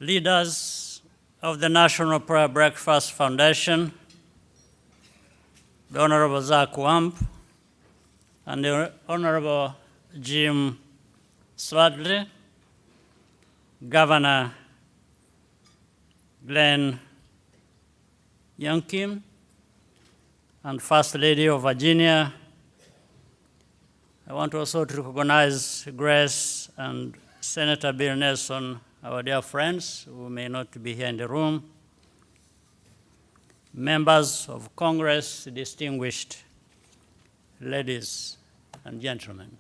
leaders of the National Prayer Breakfast Foundation, the Honorable Zach Wamp, and the Honorable Jim Swadley, Governor Glenn Youngkin, and First Lady of Virginia. I want also to recognize Grace and Senator Bill Nelson, our dear friends who may not be here in the room, members of Congress, distinguished ladies and gentlemen.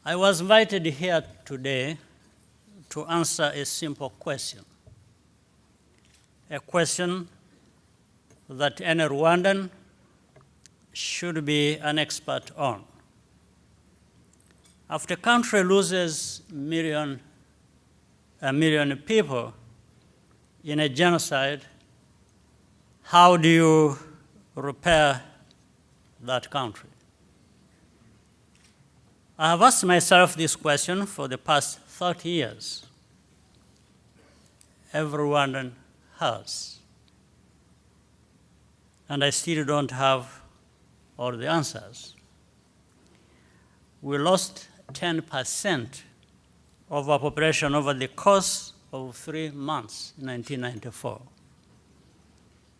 I was invited here today to answer a simple question, a question that any Rwandan should be an expert on. After a country loses a million people in a genocide, how do you repair that country? I have asked myself this question for the past 30 years. Every Rwandan has. And I still don't have all the answers. We lost 10% of our population over the course of 3 months in 1994,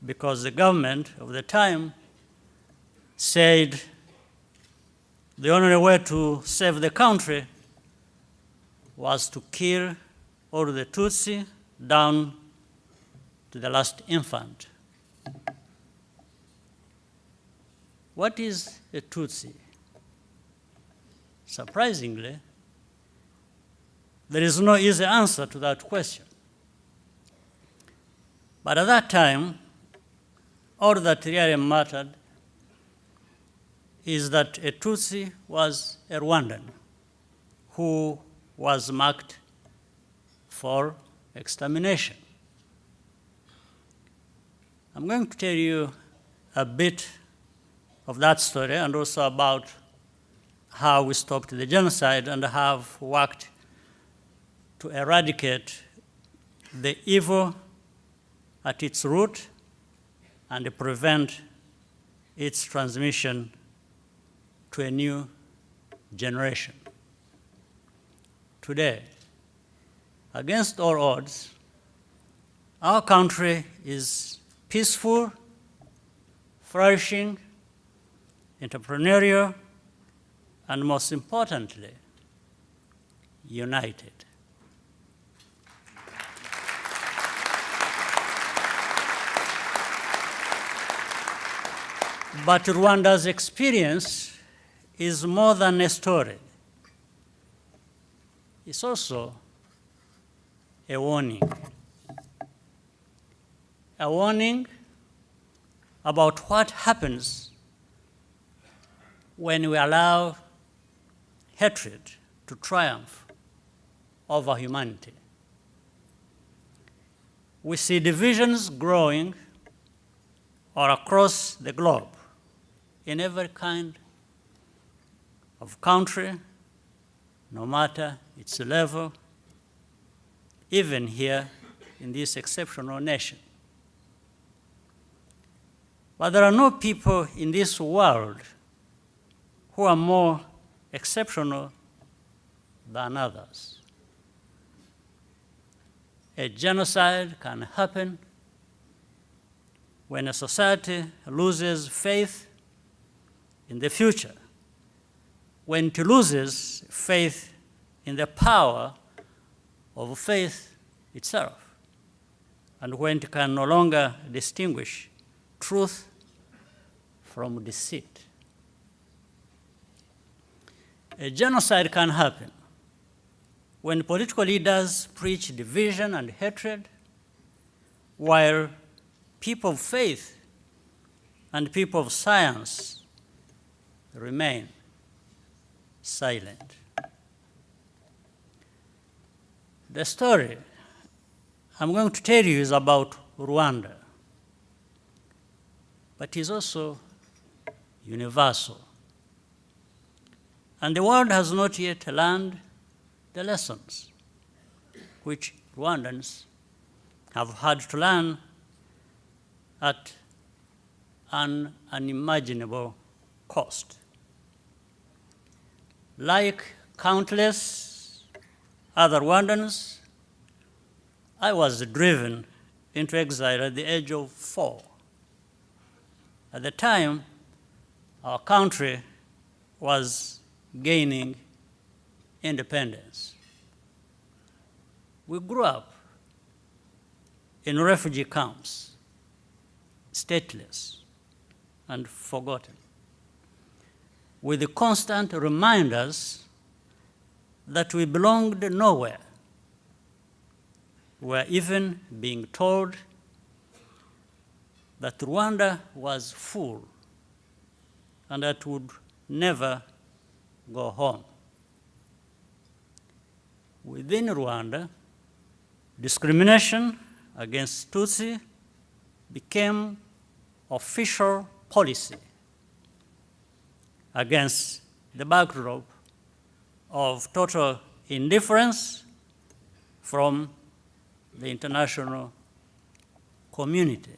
because the government of the time said the only way to save the country was to kill all the Tutsi down to the last infant. What is a Tutsi? Surprisingly, there is no easy answer to that question. But at that time, all that really mattered is that a Tutsi was a Rwandan who was marked for extermination. I'm going to tell you a bit of that story and also about how we stopped the genocide and have worked to eradicate the evil at its root and prevent its transmission to a new generation. Today, against all odds, our country is peaceful, flourishing, entrepreneurial, and most importantly, united. But Rwanda's experience is more than a story. It's also a warning. A warning about what happens when we allow hatred to triumph over humanity. We see divisions growing all across the globe in every kind of country, no matter its level, even here in this exceptional nation. But there are no people in this world who are more exceptional than others. A genocide can happen when a society loses faith in the future, when it loses faith in the power of faith itself, and when it can no longer distinguish truth from deceit. A genocide can happen when political leaders preach division and hatred, while people of faith and people of science remain silent. The story I'm going to tell you is about Rwanda, but is also universal. And the world has not yet learned the lessons which Rwandans have had to learn at an unimaginable cost. Like countless other Rwandans, I was driven into exile at the age of 4. At the time, our country was gaining independence. We grew up in refugee camps, stateless and forgotten, with the constant reminders that we belonged nowhere. We were even being told that Rwanda was full and that would never go home. Within Rwanda, discrimination against Tutsi became official policy against the backdrop of total indifference from the international community.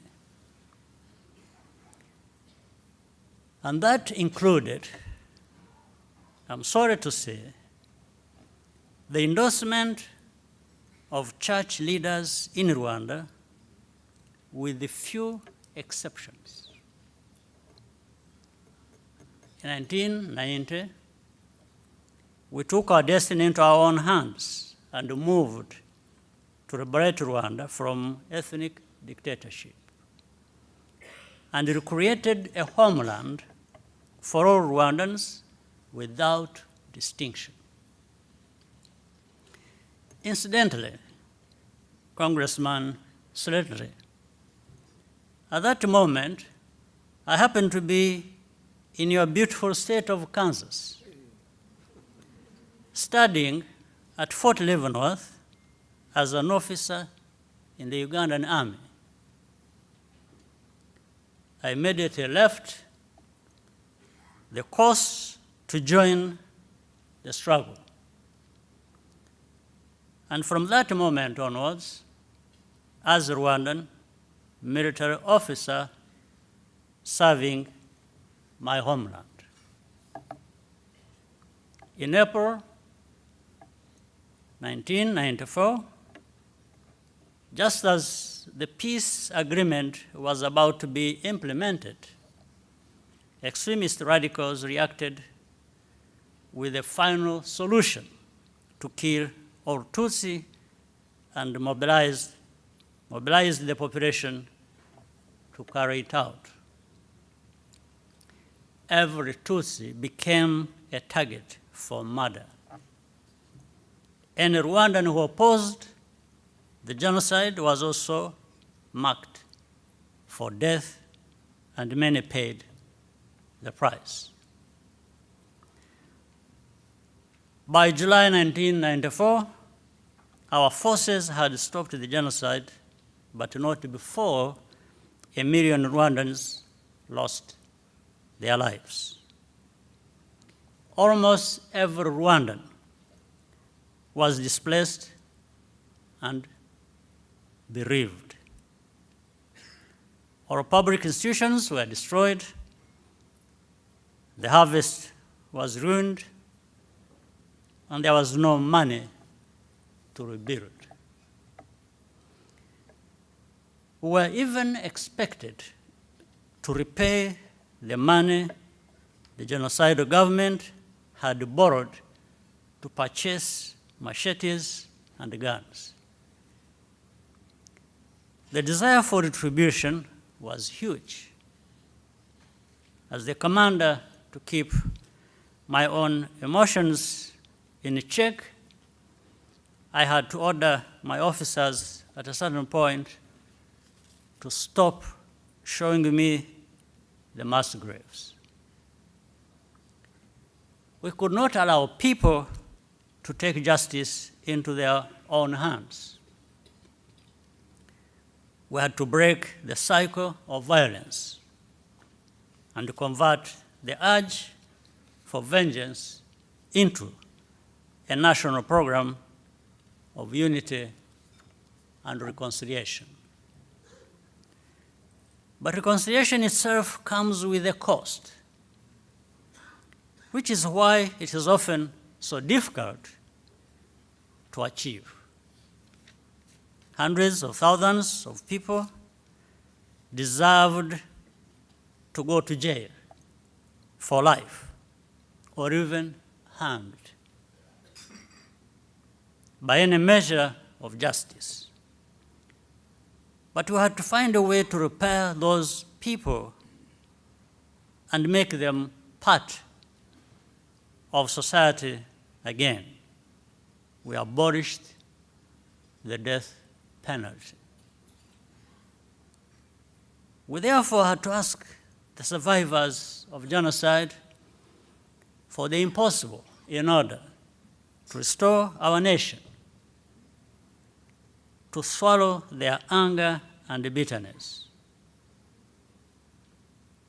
And that included, I'm sorry to say, the endorsement of church leaders in Rwanda, with a few exceptions. In 1990, we took our destiny into our own hands and moved to liberate Rwanda from ethnic dictatorship, and recreated a homeland for all Rwandans without distinction. Incidentally, Congressman Slattery, at that moment, I happened to be in your beautiful state of Kansas, studying at Fort Leavenworth as an officer in the Ugandan Army. I immediately left the course to join the struggle. And from that moment onwards, as a Rwandan military officer serving my homeland. In April 1994, just as the peace agreement was about to be implemented, extremist radicals reacted with a final solution to kill all Tutsi and mobilized the population to carry it out. Every Tutsi became a target for murder. Any Rwandan who opposed the genocide was also marked for death, and many paid the price. By July 1994, our forces had stopped the genocide, but not before 1 million Rwandans lost their lives. Almost every Rwandan was displaced and bereaved. Our public institutions were destroyed, the harvest was ruined, and there was no money to rebuild. We were even expected to repay the money the genocidal government had borrowed to purchase machetes and guns. The desire for retribution was huge. As the commander, to keep my own emotions in check, I had to order my officers at a certain point to stop showing me the mass graves. We could not allow people to take justice into their own hands. We had to break the cycle of violence and convert the urge for vengeance into a national program of unity and reconciliation. But reconciliation itself comes with a cost, which is why it is often so difficult to achieve. Hundreds of thousands of people deserved to go to jail for life, or even hanged by any measure of justice. But we had to find a way to repair those people and make them part of society again. We abolished the death penalty. We therefore had to ask the survivors of genocide for the impossible in order to restore our nation, to swallow their anger and bitterness,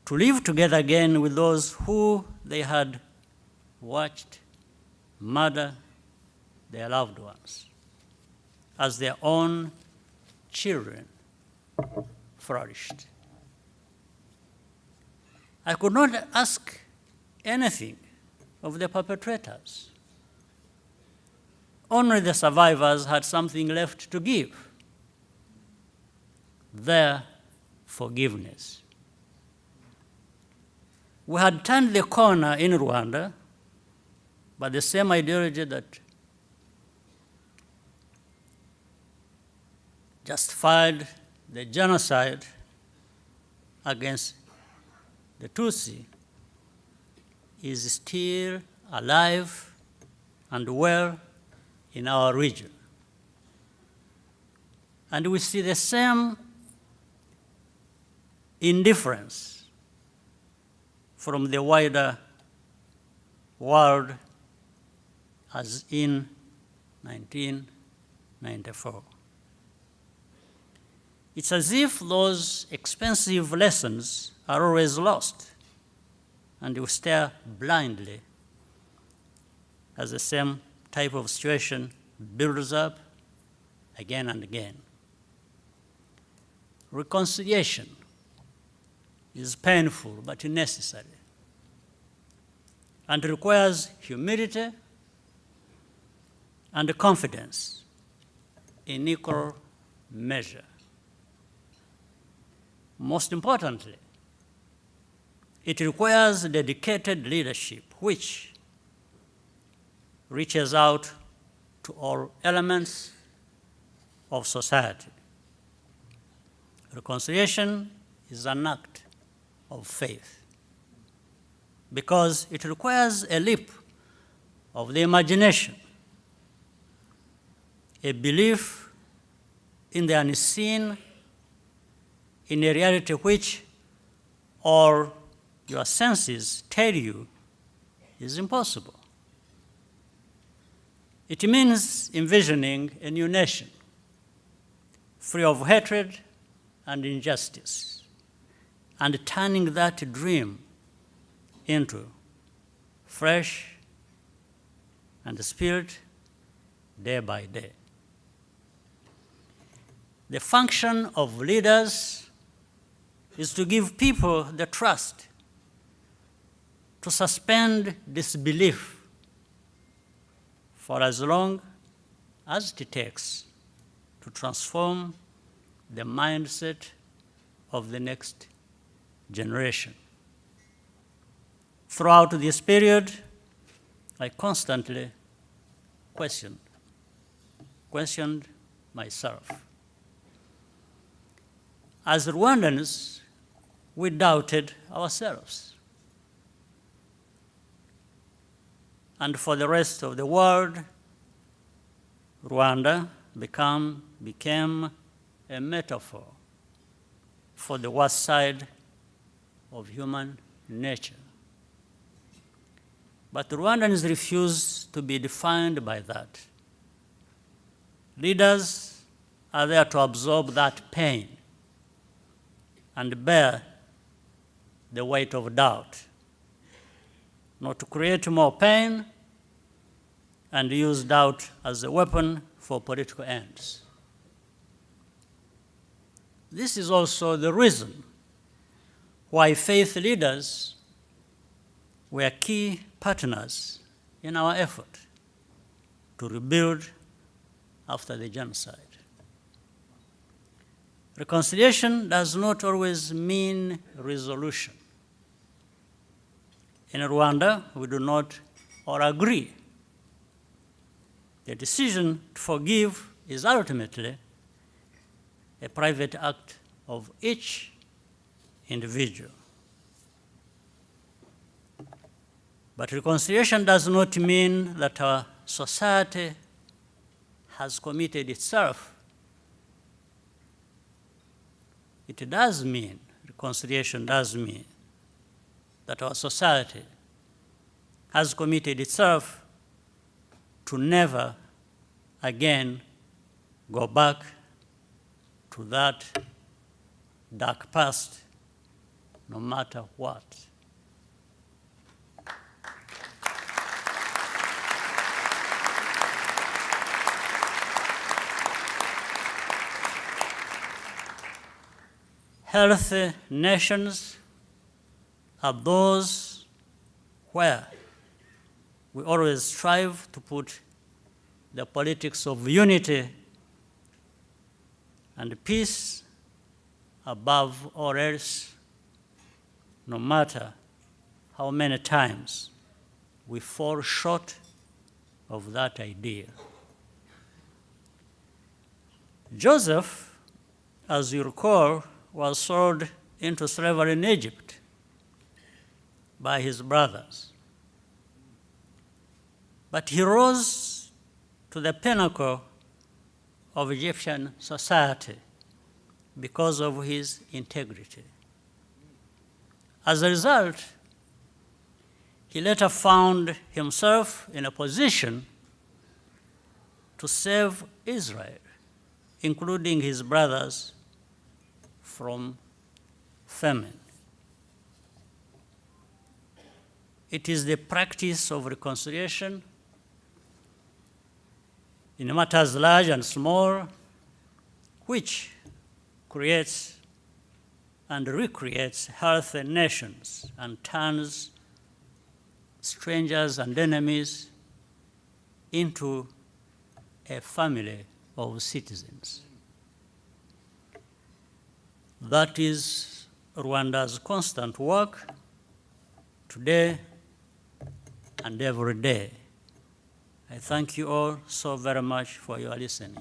to live together again with those who they had watched murder their loved ones as their own children flourished. I could not ask anything of the perpetrators. Only the survivors had something left to give: their forgiveness. We had turned the corner in Rwanda, but the same ideology that justified the genocide against the Tutsi is still alive and well in our region. And we see the same indifference from the wider world as in 1994. It's as if those expensive lessons are always lost, and we stare blindly as the same type of situation builds up again and again. Reconciliation is painful but necessary, and requires humility and confidence in equal measure. Most importantly, it requires dedicated leadership which reaches out to all elements of society. Reconciliation is an act of faith because it requires a leap of the imagination, a belief in the unseen, in a reality which all your senses tell you is impossible. It means envisioning a new nation, free of hatred and injustice, and turning that dream into flesh and spirit day by day. The function of leaders is to give people the trust to suspend disbelief for as long as it takes to transform the mindset of the next generation. Throughout this period, I constantly questioned myself. As Rwandans, we doubted ourselves. And for the rest of the world, Rwanda became a metaphor for the worst side of human nature. But Rwandans refuse to be defined by that. Leaders are there to absorb that pain and bear the weight of doubt, not to create more pain and use doubt as a weapon for political ends. this is also the reason why faith leaders were key partners in our effort to rebuild after the genocide. Reconciliation does not always mean resolution. In Rwanda, we do not all agree. The decision to forgive is ultimately a private act of each individual. But reconciliation does not mean that our society has committed itself. It does mean, reconciliation does mean, that our society has committed itself to never again go back to that dark past, no matter what. Healthy nations are those where we always strive to put the politics of unity and peace above all else, no matter how many times we fall short of that idea. Joseph, as you recall, was sold into slavery in Egypt by his brothers. But he rose to the pinnacle of Egyptian society because of his integrity. As a result, he later found himself in a position to save Israel, including his brothers, from famine. It is the practice of reconciliation in matters large and small, which creates and recreates healthy nations and turns strangers and enemies into a family of citizens. That is Rwanda's constant work today and every day. I thank you all so very much for your listening.